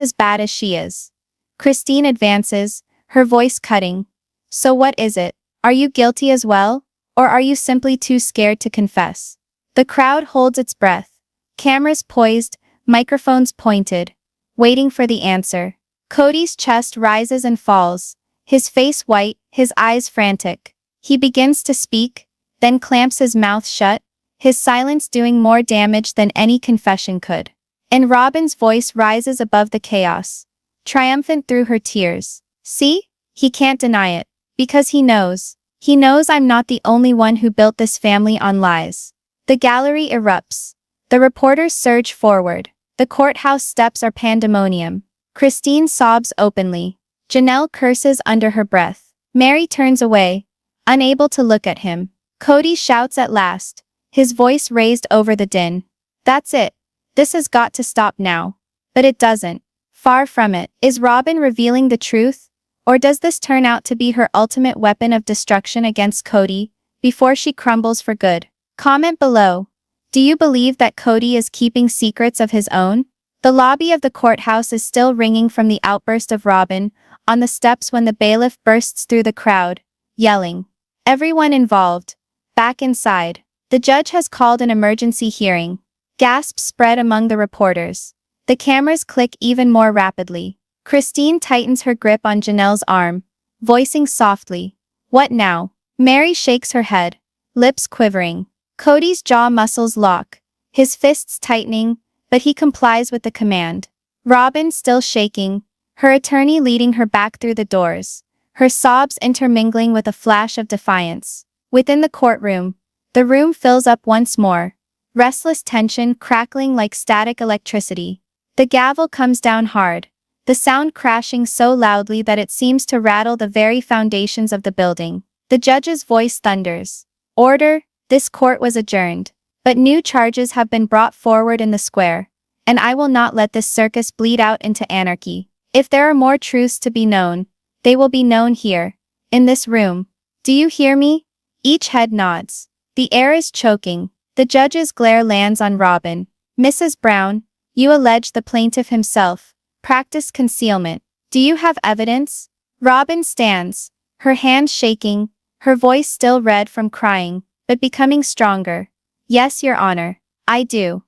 as bad as she is. Christine advances, her voice cutting. So what is it? Are you guilty as well? Or are you simply too scared to confess? The crowd holds its breath. Cameras poised, microphones pointed, waiting for the answer. Kody's chest rises and falls, his face white, his eyes frantic. He begins to speak, then clamps his mouth shut, his silence doing more damage than any confession could. And Robyn's voice rises above the chaos, triumphant through her tears. See? He can't deny it. Because he knows. He knows I'm not the only one who built this family on lies. The gallery erupts. The reporters surge forward. The courthouse steps are pandemonium. Christine sobs openly. Janelle curses under her breath. Mary turns away, unable to look at him. Kody shouts at last, his voice raised over the din. That's it. This has got to stop now. But it doesn't. Far from it. Is Robyn revealing the truth? Or does this turn out to be her ultimate weapon of destruction against Kody, before she crumbles for good? Comment below. Do you believe that Kody is keeping secrets of his own? The lobby of the courthouse is still ringing from the outburst of Robyn, on the steps when the bailiff bursts through the crowd, yelling. Everyone involved. Back inside. The judge has called an emergency hearing. Gasps spread among the reporters. The cameras click even more rapidly. Christine tightens her grip on Janelle's arm, voicing softly. What now? Mary shakes her head, lips quivering. Kody's jaw muscles lock, his fists tightening, but he complies with the command. Robyn still shaking, her attorney leading her back through the doors, her sobs intermingling with a flash of defiance. Within the courtroom, the room fills up once more, restless tension crackling like static electricity. The gavel comes down hard, the sound crashing so loudly that it seems to rattle the very foundations of the building. The judge's voice thunders. Order, this court was adjourned. But new charges have been brought forward in the square, and I will not let this circus bleed out into anarchy. If there are more truths to be known, they will be known here, in this room. Do you hear me? Each head nods. The air is choking. The judge's glare lands on Robyn. Mrs. Brown, you allege the plaintiff himself practiced concealment. Do you have evidence? Robyn stands, her hands shaking, her voice still red from crying, but becoming stronger. Yes, Your Honor, I do.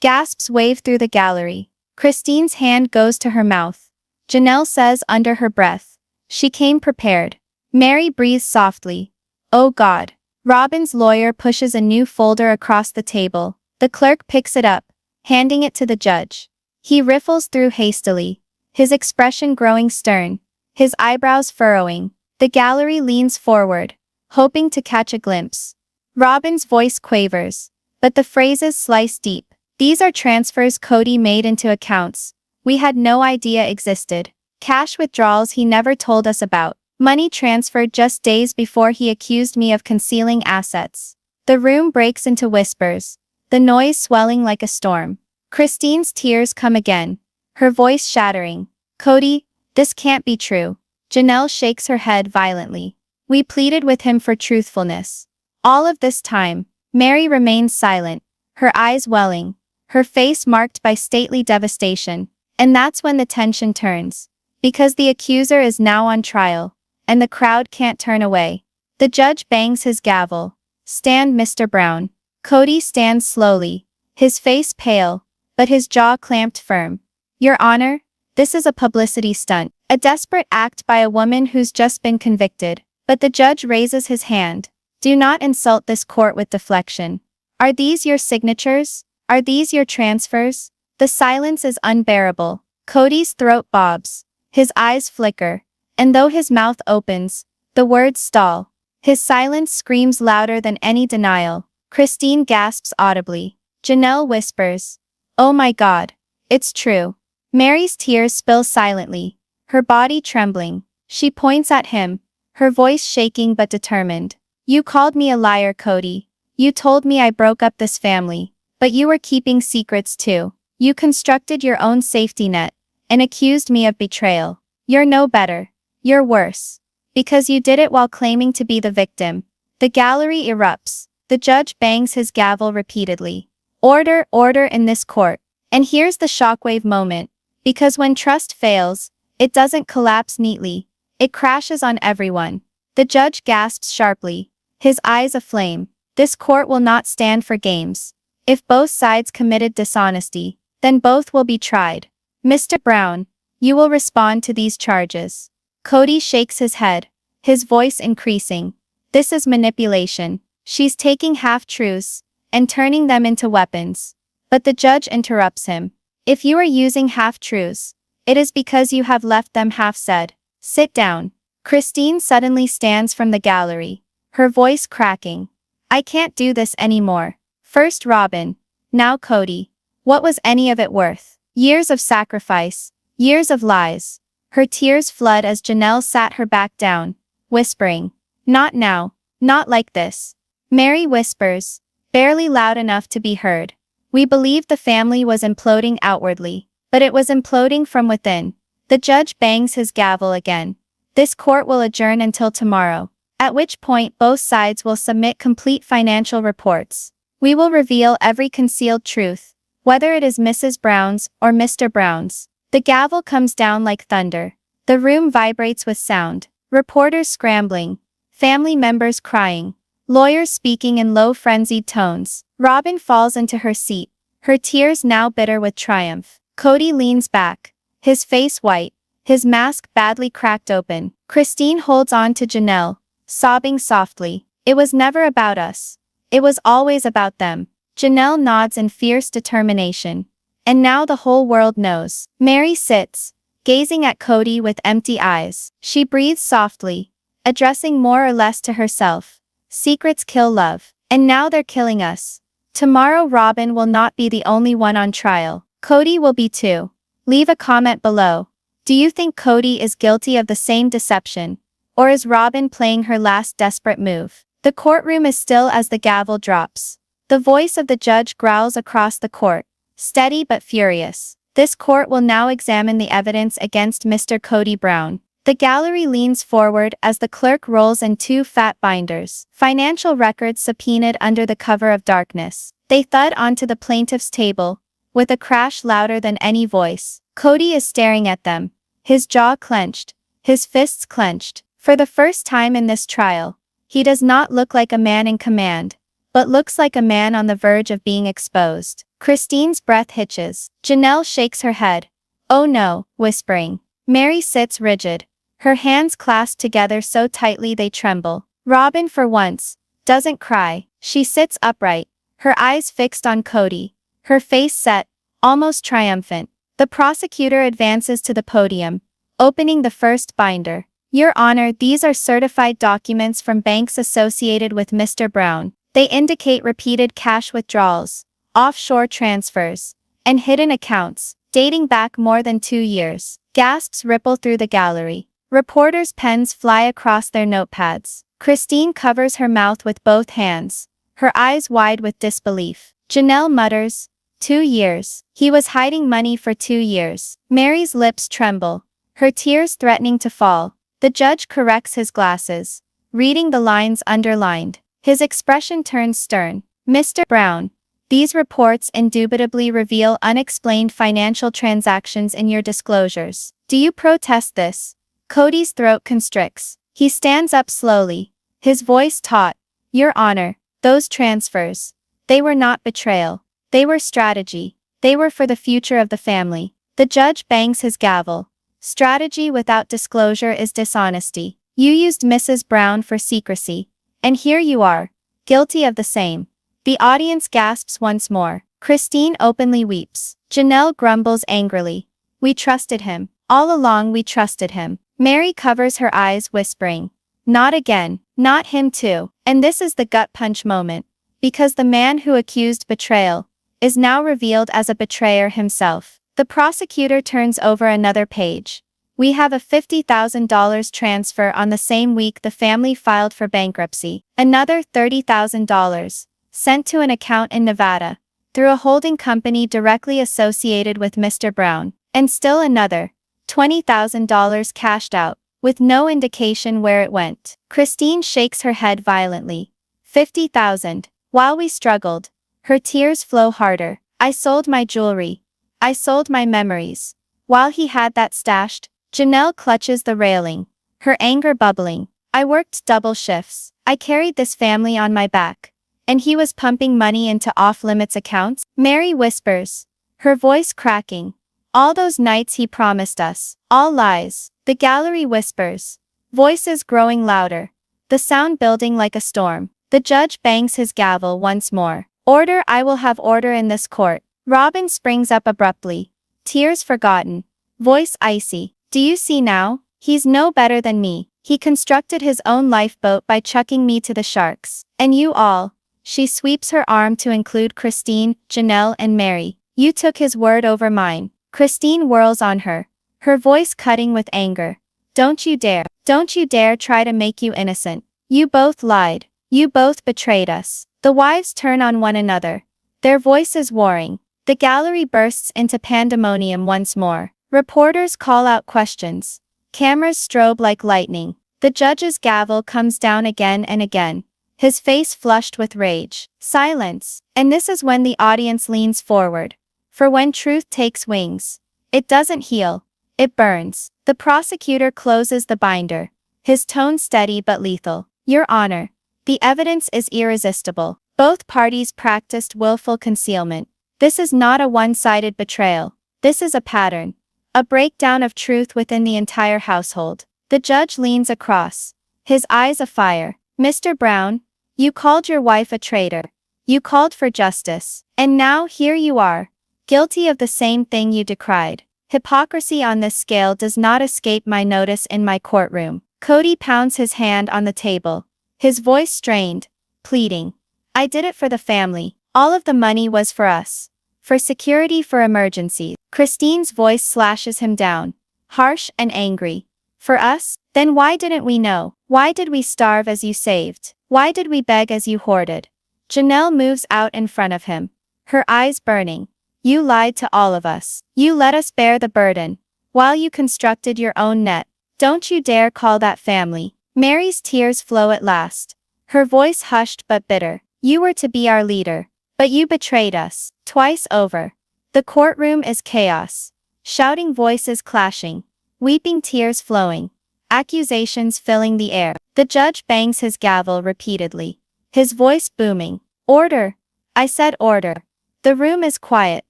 Gasps wave through the gallery. Christine's hand goes to her mouth. Janelle says under her breath. She came prepared. Mary breathes softly. Oh God. Robyn's lawyer pushes a new folder across the table. The clerk picks it up, handing it to the judge. He riffles through hastily, his expression growing stern, his eyebrows furrowing. The gallery leans forward, hoping to catch a glimpse. Robyn's voice quavers, but the phrases slice deep. These are transfers Kody made into accounts we had no idea existed. Cash withdrawals he never told us about. Money transferred just days before he accused me of concealing assets. The room breaks into whispers, the noise swelling like a storm. Christine's tears come again, her voice shattering. Kody, this can't be true. Janelle shakes her head violently. We pleaded with him for truthfulness. All of this time, Mary remains silent, her eyes welling, her face marked by stately devastation. And that's when the tension turns. Because the accuser is now on trial, and the crowd can't turn away. The judge bangs his gavel. Stand, Mr. Brown. Kody stands slowly, his face pale, but his jaw clamped firm. Your Honor, this is a publicity stunt, a desperate act by a woman who's just been convicted. But the judge raises his hand. Do not insult this court with deflection. Are these your signatures? Are these your transfers? The silence is unbearable. Kody's throat bobs. His eyes flicker. And though his mouth opens, the words stall. His silence screams louder than any denial. Christine gasps audibly. Janelle whispers. Oh my God. It's true. Mary's tears spill silently, her body trembling. She points at him, her voice shaking but determined. You called me a liar, Kody. You told me I broke up this family. But you were keeping secrets too. You constructed your own safety net, and accused me of betrayal. You're no better. You're worse. Because you did it while claiming to be the victim. The gallery erupts. The judge bangs his gavel repeatedly. Order, order in this court. And here's the shockwave moment. Because when trust fails, it doesn't collapse neatly. It crashes on everyone. The judge gasps sharply, his eyes aflame. This court will not stand for games. If both sides committed dishonesty, then both will be tried. Mr. Brown, you will respond to these charges. Kody shakes his head, his voice increasing. This is manipulation. She's taking half-truths and turning them into weapons. But the judge interrupts him. If you are using half-truths, it is because you have left them half-said. Sit down. Christine suddenly stands from the gallery, her voice cracking. I can't do this anymore. First Robyn, now Kody. What was any of it worth? Years of sacrifice, years of lies. Her tears flood as Janelle sat her back down, whispering, not now, not like this. Mary whispers, barely loud enough to be heard. We believed the family was imploding outwardly, but it was imploding from within. The judge bangs his gavel again. This court will adjourn until tomorrow, at which point both sides will submit complete financial reports. We will reveal every concealed truth, whether it is Mrs. Brown's or Mr. Brown's. The gavel comes down like thunder. The room vibrates with sound. Reporters scrambling, family members crying, lawyers speaking in low frenzied tones. Robyn falls into her seat, her tears now bitter with triumph. Kody leans back, his face white, his mask badly cracked open. Christine holds on to Janelle, sobbing softly. It was never about us. It was always about them. Janelle nods in fierce determination. And now the whole world knows. Mary sits, gazing at Kody with empty eyes. She breathes softly, addressing more or less to herself. Secrets kill love. And now they're killing us. Tomorrow Robyn will not be the only one on trial. Kody will be too. Leave a comment below. Do you think Kody is guilty of the same deception? Or is Robyn playing her last desperate move? The courtroom is still as the gavel drops. The voice of the judge growls across the court, steady but furious. This court will now examine the evidence against Mr. Kody Brown. The gallery leans forward as the clerk rolls in two fat binders. Financial records subpoenaed under the cover of darkness. They thud onto the plaintiff's table, with a crash louder than any voice. Kody is staring at them, his jaw clenched, his fists clenched. For the first time in this trial, he does not look like a man in command, but looks like a man on the verge of being exposed. Christine's breath hitches. Janelle shakes her head. Oh no, whispering. Mary sits rigid, her hands clasped together so tightly they tremble. Robyn, for once, doesn't cry. She sits upright, her eyes fixed on Kody, her face set, almost triumphant. The prosecutor advances to the podium, opening the first binder. Your Honor, these are certified documents from banks associated with Mr. Brown. They indicate repeated cash withdrawals, offshore transfers, and hidden accounts, dating back more than 2 years. Gasps ripple through the gallery. Reporters' pens fly across their notepads. Christine covers her mouth with both hands, her eyes wide with disbelief. Janelle mutters, 2 years. He was hiding money for 2 years. Mary's lips tremble, her tears threatening to fall. The judge corrects his glasses, reading the lines underlined. His expression turns stern. Mr. Brown, these reports indubitably reveal unexplained financial transactions in your disclosures. Do you protest this? Kody's throat constricts. He stands up slowly, his voice taut. Your Honor, those transfers. They were not betrayal. They were strategy. They were for the future of the family. The judge bangs his gavel. Strategy without disclosure is dishonesty. You used Mrs. Brown for secrecy. And here you are, guilty of the same. The audience gasps once more. Christine openly weeps. Janelle grumbles angrily. We trusted him. All along we trusted him. Mary covers her eyes, whispering, not again, not him too. And this is the gut punch moment. Because the man who accused betrayal is now revealed as a betrayer himself. The prosecutor turns over another page. We have a $50,000 transfer on the same week the family filed for bankruptcy. Another $30,000 sent to an account in Nevada through a holding company directly associated with Mr. Brown. And still another $20,000 cashed out, with no indication where it went. Christine shakes her head violently. 50,000. While we struggled, her tears flow harder. I sold my jewelry. I sold my memories. While he had that stashed, Janelle clutches the railing, her anger bubbling. I worked double shifts. I carried this family on my back. And he was pumping money into off-limits accounts? Mary whispers, her voice cracking. All those nights he promised us. All lies. The gallery whispers. Voices growing louder. The sound building like a storm. The judge bangs his gavel once more. Order! I will have order in this court. Robyn springs up abruptly. Tears forgotten. Voice icy. Do you see now? He's no better than me. He constructed his own lifeboat by chucking me to the sharks. And you all. She sweeps her arm to include Christine, Janelle and Mary. You took his word over mine. Christine whirls on her, her voice cutting with anger. Don't you dare. Don't you dare try to make you innocent. You both lied. You both betrayed us. The wives turn on one another, their voices warring. The gallery bursts into pandemonium once more. Reporters call out questions. Cameras strobe like lightning. The judge's gavel comes down again and again, his face flushed with rage. Silence. And this is when the audience leans forward. For when truth takes wings, it doesn't heal, it burns. The prosecutor closes the binder, his tone steady but lethal. Your Honor, the evidence is irresistible. Both parties practiced willful concealment. This is not a one-sided betrayal. This is a pattern. A breakdown of truth within the entire household. The judge leans across, his eyes afire. Mr. Brown, you called your wife a traitor. You called for justice. And now here you are, guilty of the same thing you decried. Hypocrisy on this scale does not escape my notice in my courtroom. Kody pounds his hand on the table, his voice strained, pleading. I did it for the family. All of the money was for us. For security, for emergencies. Christine's voice slashes him down, harsh and angry. For us? Then why didn't we know? Why did we starve as you saved? Why did we beg as you hoarded? Janelle moves out in front of him, her eyes burning. You lied to all of us. You let us bear the burden, while you constructed your own net. Don't you dare call that family. Mary's tears flow at last, her voice hushed but bitter. You were to be our leader, but you betrayed us, twice over. The courtroom is chaos. Shouting voices clashing, weeping tears flowing, accusations filling the air. The judge bangs his gavel repeatedly, his voice booming. Order! I said order. The room is quiet,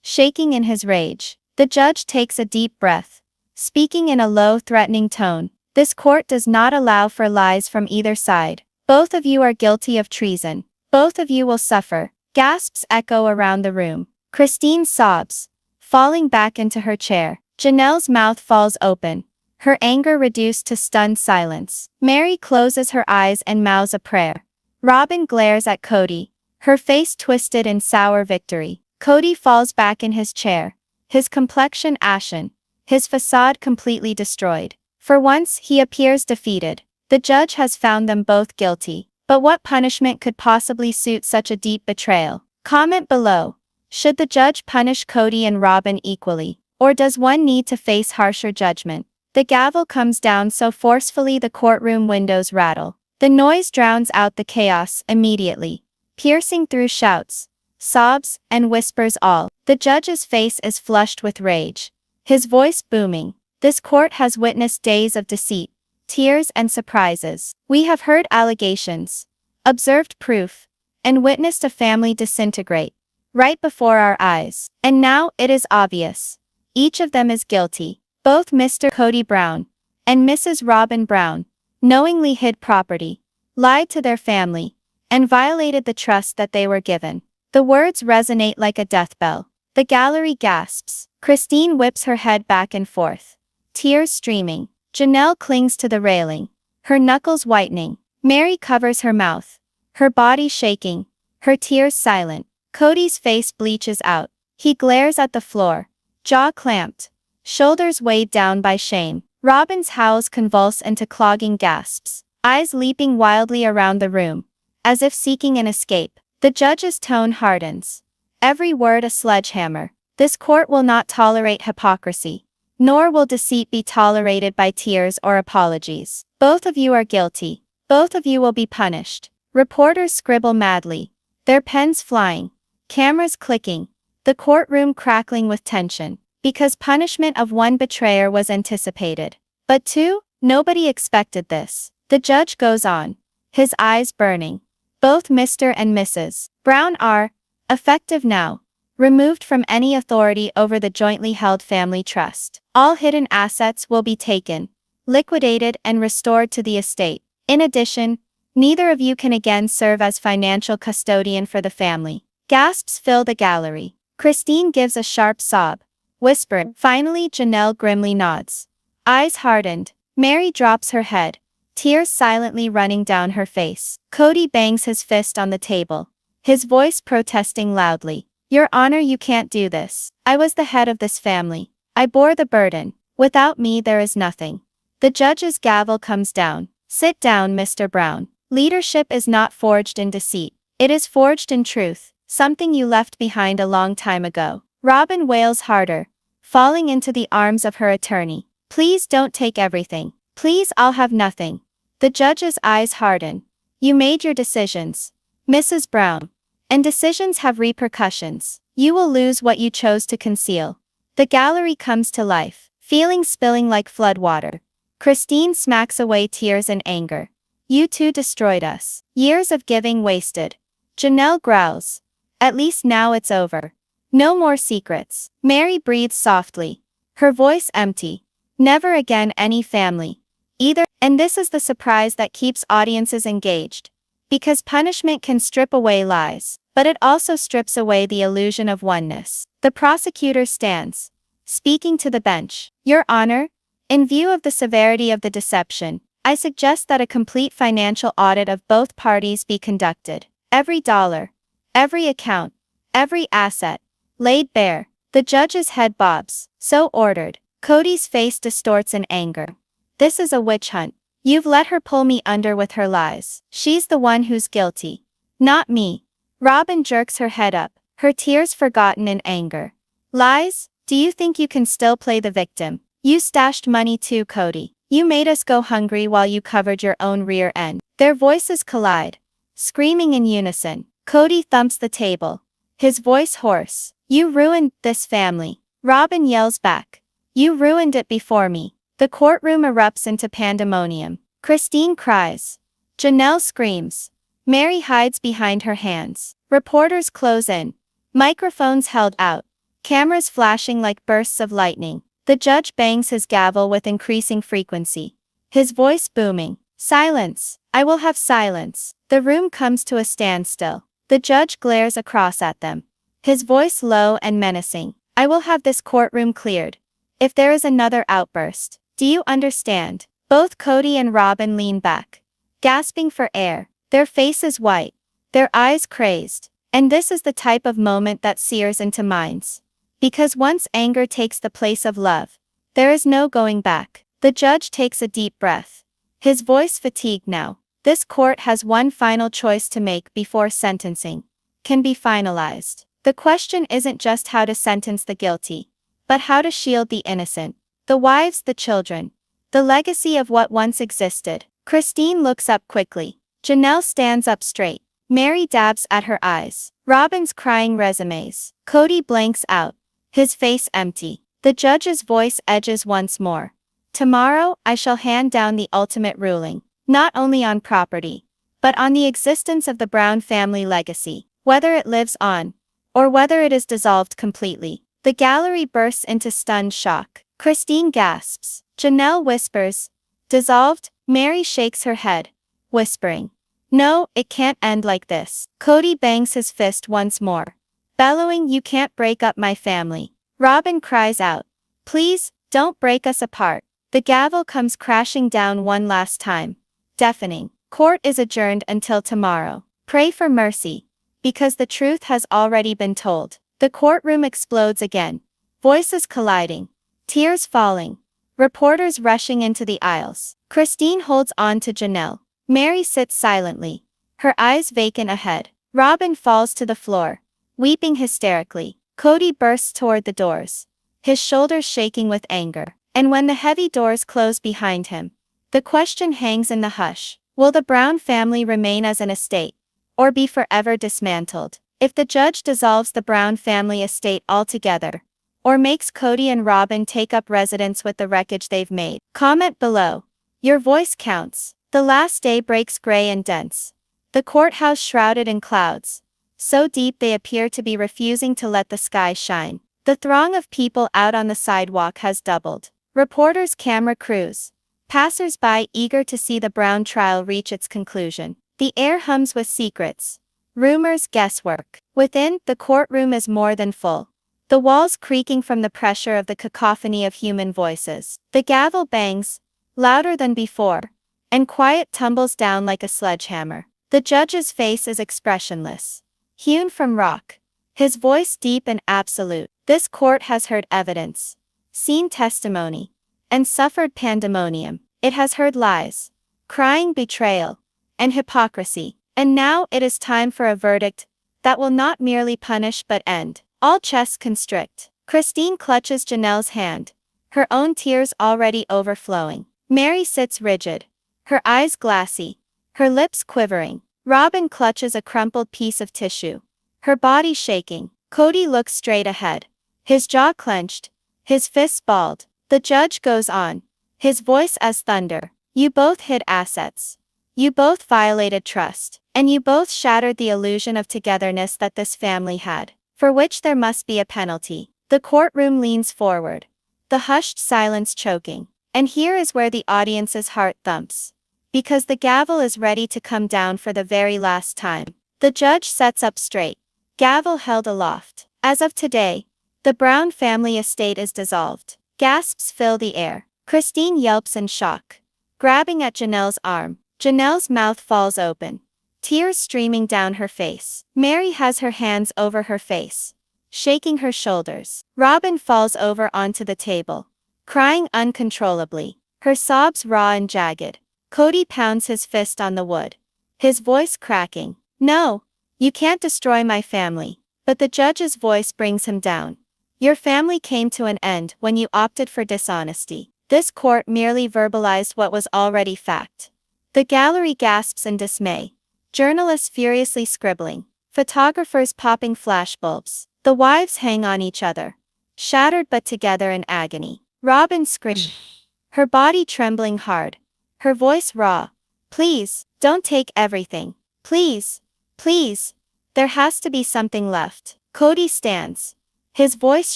shaking in his rage. The judge takes a deep breath, speaking in a low, threatening tone. This court does not allow for lies from either side. Both of you are guilty of treason. Both of you will suffer. Gasps echo around the room. Christine sobs, falling back into her chair. Janelle's mouth falls open, her anger reduced to stunned silence. Mary closes her eyes and mouths a prayer. Robyn glares at Kody, her face twisted in sour victory. Kody falls back in his chair, his complexion ashen, his facade completely destroyed. For once, he appears defeated. The judge has found them both guilty. But what punishment could possibly suit such a deep betrayal? Comment below. Should the judge punish Kody and Robyn equally? Or does one need to face harsher judgment? The gavel comes down so forcefully the courtroom windows rattle. The noise drowns out the chaos immediately, piercing through shouts, sobs, and whispers all. The judge's face is flushed with rage, his voice booming. This court has witnessed days of deceit, tears and surprises. We have heard allegations, observed proof, and witnessed a family disintegrate right before our eyes. And now it is obvious. Each of them is guilty. Both Mr. Kody Brown and Mrs. Robyn Brown knowingly hid property, lied to their family, and violated the trust that they were given. The words resonate like a death bell. The gallery gasps. Christine whips her head back and forth, tears streaming. Janelle clings to the railing, her knuckles whitening. Mary covers her mouth, her body shaking, her tears silent. Kody's face bleaches out. He glares at the floor, jaw clamped, shoulders weighed down by shame. Robyn's howls convulse into clogging gasps, eyes leaping wildly around the room, as if seeking an escape. The judge's tone hardens, every word a sledgehammer. This court will not tolerate hypocrisy, nor will deceit be tolerated by tears or apologies. Both of you are guilty. Both of you will be punished. Reporters scribble madly, their pens flying, cameras clicking, the courtroom crackling with tension. because punishment of one betrayer was anticipated. But two, nobody expected this. The judge goes on, his eyes burning. Both Mr. and Mrs. Brown are effective now, removed from any authority over the jointly held family trust. All hidden assets will be taken, liquidated and restored to the estate. In addition, neither of you can again serve as financial custodian for the family. Gasps fill the gallery. Christine gives a sharp sob, whispering. Finally, Janelle grimly nods. Eyes hardened. Mary drops her head, tears silently running down her face. Kody bangs his fist on the table, his voice protesting loudly. Your Honor, you can't do this. I was the head of this family. I bore the burden. Without me there is nothing. The judge's gavel comes down. Sit down, Mr. Brown. Leadership is not forged in deceit. It is forged in truth, something you left behind a long time ago. Robyn wails harder, falling into the arms of her attorney. Please don't take everything. Please, I'll have nothing. The judge's eyes harden. You made your decisions, Mrs. Brown. And decisions have repercussions. You will lose what you chose to conceal. The gallery comes to life, feelings spilling like floodwater. Christine smacks away tears in anger. You two destroyed us. Years of giving wasted. Janelle growls. At least now it's over. No more secrets. Mary breathes softly, her voice empty. Never again any family. Either. And this is the surprise that keeps audiences engaged. Because punishment can strip away lies, but it also strips away the illusion of oneness. The prosecutor stands, speaking to the bench. Your Honor, in view of the severity of the deception, I suggest that a complete financial audit of both parties be conducted. Every dollar, every account, every asset, laid bare. The judge's head bobs. So ordered. Kody's face distorts in anger. This is a witch hunt. You've let her pull me under with her lies. She's the one who's guilty, not me. Robyn jerks her head up, her tears forgotten in anger. Lies? Do you think you can still play the victim? You stashed money too, Kody. You made us go hungry while you covered your own rear end. Their voices collide, screaming in unison. Kody thumps the table, his voice hoarse. You ruined this family. Robyn yells back. You ruined it before me. The courtroom erupts into pandemonium. Christine cries. Janelle screams. Mary hides behind her hands. Reporters close in. Microphones held out. Cameras flashing like bursts of lightning. The judge bangs his gavel with increasing frequency, his voice booming. Silence. I will have silence. The room comes to a standstill. The judge glares across at them, his voice low and menacing. I will have this courtroom cleared if there is another outburst. Do you understand? Both Kody and Robyn lean back, gasping for air, their faces white, their eyes crazed. And this is the type of moment that sears into minds. Because once anger takes the place of love, there is no going back. The judge takes a deep breath, his voice fatigued now. This court has one final choice to make before sentencing can be finalized. The question isn't just how to sentence the guilty, but how to shield the innocent. The wives, the children, the legacy of what once existed. Christine looks up quickly. Janelle stands up straight. Mary dabs at her eyes. Robyn's crying resumes. Kody blanks out, his face empty. The judge's voice edges once more. Tomorrow, I shall hand down the ultimate ruling, not only on property, but on the existence of the Brown family legacy, whether it lives on, or whether it is dissolved completely. The gallery bursts into stunned shock. Christine gasps. Janelle whispers. Dissolved? Mary shakes her head, whispering. No, it can't end like this. Kody bangs his fist once more, bellowing, you can't break up my family. Robyn cries out. Please, don't break us apart. The gavel comes crashing down one last time, deafening. Court is adjourned until tomorrow. Pray for mercy, because the truth has already been told. The courtroom explodes again, voices colliding, tears falling, reporters rushing into the aisles. Christine holds on to Janelle. Mary sits silently, her eyes vacant ahead. Robyn falls to the floor, weeping hysterically. Kody bursts toward the doors, his shoulders shaking with anger. And when the heavy doors close behind him, the question hangs in the hush. Will the Brown family remain as an estate, or be forever dismantled? If the judge dissolves the Brown family estate altogether, or makes Kody and Robyn take up residence with the wreckage they've made? Comment below. Your voice counts. The last day breaks gray and dense. The courthouse shrouded in clouds, so deep they appear to be refusing to let the sky shine. The throng of people out on the sidewalk has doubled. Reporters, camera crews, passers-by eager to see the Brown trial reach its conclusion. The air hums with secrets, rumors, guesswork. Within, the courtroom is more than full. The walls creaking from the pressure of the cacophony of human voices. The gavel bangs, louder than before, and quiet tumbles down like a sledgehammer. The judge's face is expressionless, hewn from rock, his voice deep and absolute. This court has heard evidence, seen testimony, and suffered pandemonium. It has heard lies, crying betrayal, and hypocrisy. And now it is time for a verdict that will not merely punish but end. All chests constrict. Christine clutches Janelle's hand, her own tears already overflowing. Mary sits rigid, her eyes glassy, her lips quivering. Robyn clutches a crumpled piece of tissue, her body shaking. Kody looks straight ahead, his jaw clenched, his fists balled. The judge goes on, his voice as thunder. You both hid assets. You both violated trust, and you both shattered the illusion of togetherness that this family had, for which there must be a penalty. The courtroom leans forward, the hushed silence choking. And here is where the audience's heart thumps, because the gavel is ready to come down for the very last time. The judge sets up straight, gavel held aloft. As of today, the Brown family estate is dissolved. Gasps fill the air. Christine yelps in shock, grabbing at Janelle's arm. Janelle's mouth falls open, tears streaming down her face. Mary has her hands over her face, shaking her shoulders. Robyn falls over onto the table, crying uncontrollably, her sobs raw and jagged. Kody pounds his fist on the wood, his voice cracking. No, you can't destroy my family. But the judge's voice brings him down. Your family came to an end when you opted for dishonesty. This court merely verbalized what was already fact. The gallery gasps in dismay, journalists furiously scribbling, photographers popping flashbulbs. The wives hang on each other, shattered but together in agony. Robyn screams, her body trembling hard, her voice raw. Please, don't take everything. Please, please. There has to be something left. Kody stands, his voice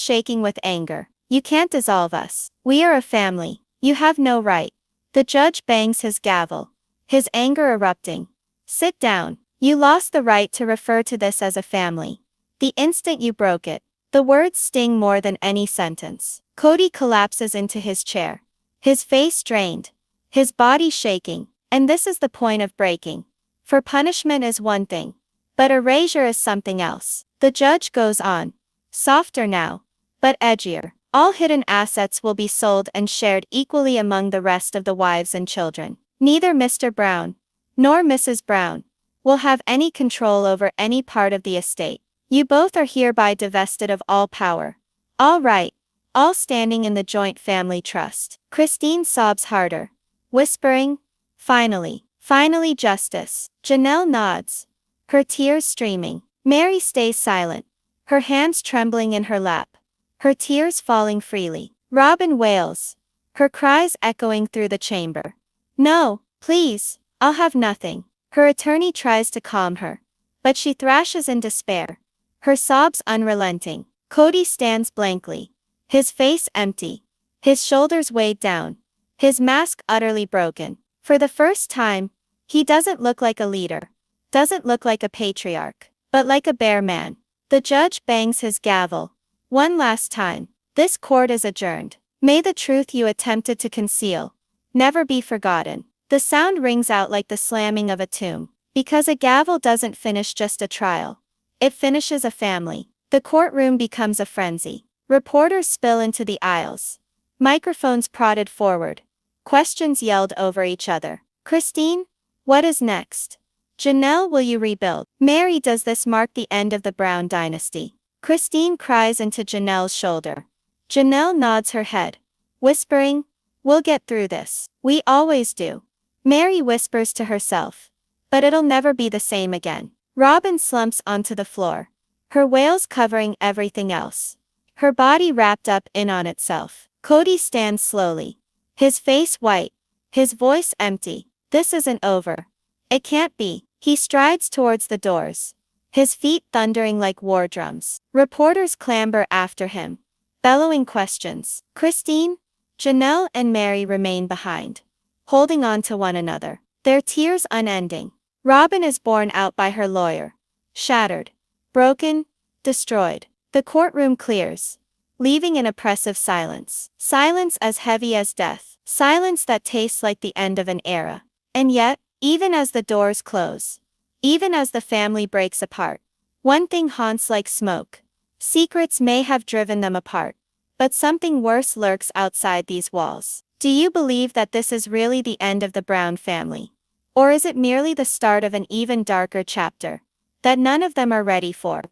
shaking with anger. You can't dissolve us. We are a family. You have no right. The judge bangs his gavel, his anger erupting. Sit down. You lost the right to refer to this as a family. The instant you broke it. The words sting more than any sentence. Kody collapses into his chair, his face drained, his body shaking. And this is the point of breaking. For punishment is one thing, but erasure is something else. The judge goes on, softer now, but edgier. All hidden assets will be sold and shared equally among the rest of the wives and children. Neither Mr. Brown, nor Mrs. Brown, will have any control over any part of the estate. You both are hereby divested of all power, all right, all standing in the joint family trust. Christine sobs harder, whispering, finally, finally justice. Janelle nods, her tears streaming. Mary stays silent, her hands trembling in her lap, her tears falling freely. Robyn wails, her cries echoing through the chamber. No, please, I'll have nothing. Her attorney tries to calm her, but she thrashes in despair, her sobs unrelenting. Kody stands blankly, his face empty, his shoulders weighed down, his mask utterly broken. For the first time, he doesn't look like a leader, doesn't look like a patriarch, but like a bare man. The judge bangs his gavel. One last time. This court is adjourned. May the truth you attempted to conceal never be forgotten. The sound rings out like the slamming of a tomb, because a gavel doesn't finish just a trial. It finishes a family. The courtroom becomes a frenzy. Reporters spill into the aisles. Microphones prodded forward. Questions yelled over each other. Christine, what is next? Janelle, will you rebuild? Mary, does this mark the end of the Brown dynasty? Christine cries into Janelle's shoulder. Janelle nods her head, whispering, we'll get through this. We always do. Mary whispers to herself, but it'll never be the same again. Robyn slumps onto the floor, her wails covering everything else. her body wrapped up in on itself. Kody stands slowly. His face white. His voice empty. This isn't over. It can't be. He strides towards the doors, his feet thundering like war drums. Reporters clamber after him, bellowing questions. Christine, Janelle and Mary remain behind, holding on to one another, their tears unending. Robyn is borne out by her lawyer, shattered, broken, destroyed. The courtroom clears, leaving an oppressive silence. Silence as heavy as death. Silence that tastes like the end of an era. And yet, even as the doors close, even as the family breaks apart, one thing haunts like smoke. Secrets may have driven them apart, but something worse lurks outside these walls. Do you believe that this is really the end of the Brown family? Or is it merely the start of an even darker chapter that none of them are ready for?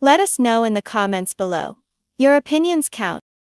Let us know in the comments below. Your opinions count.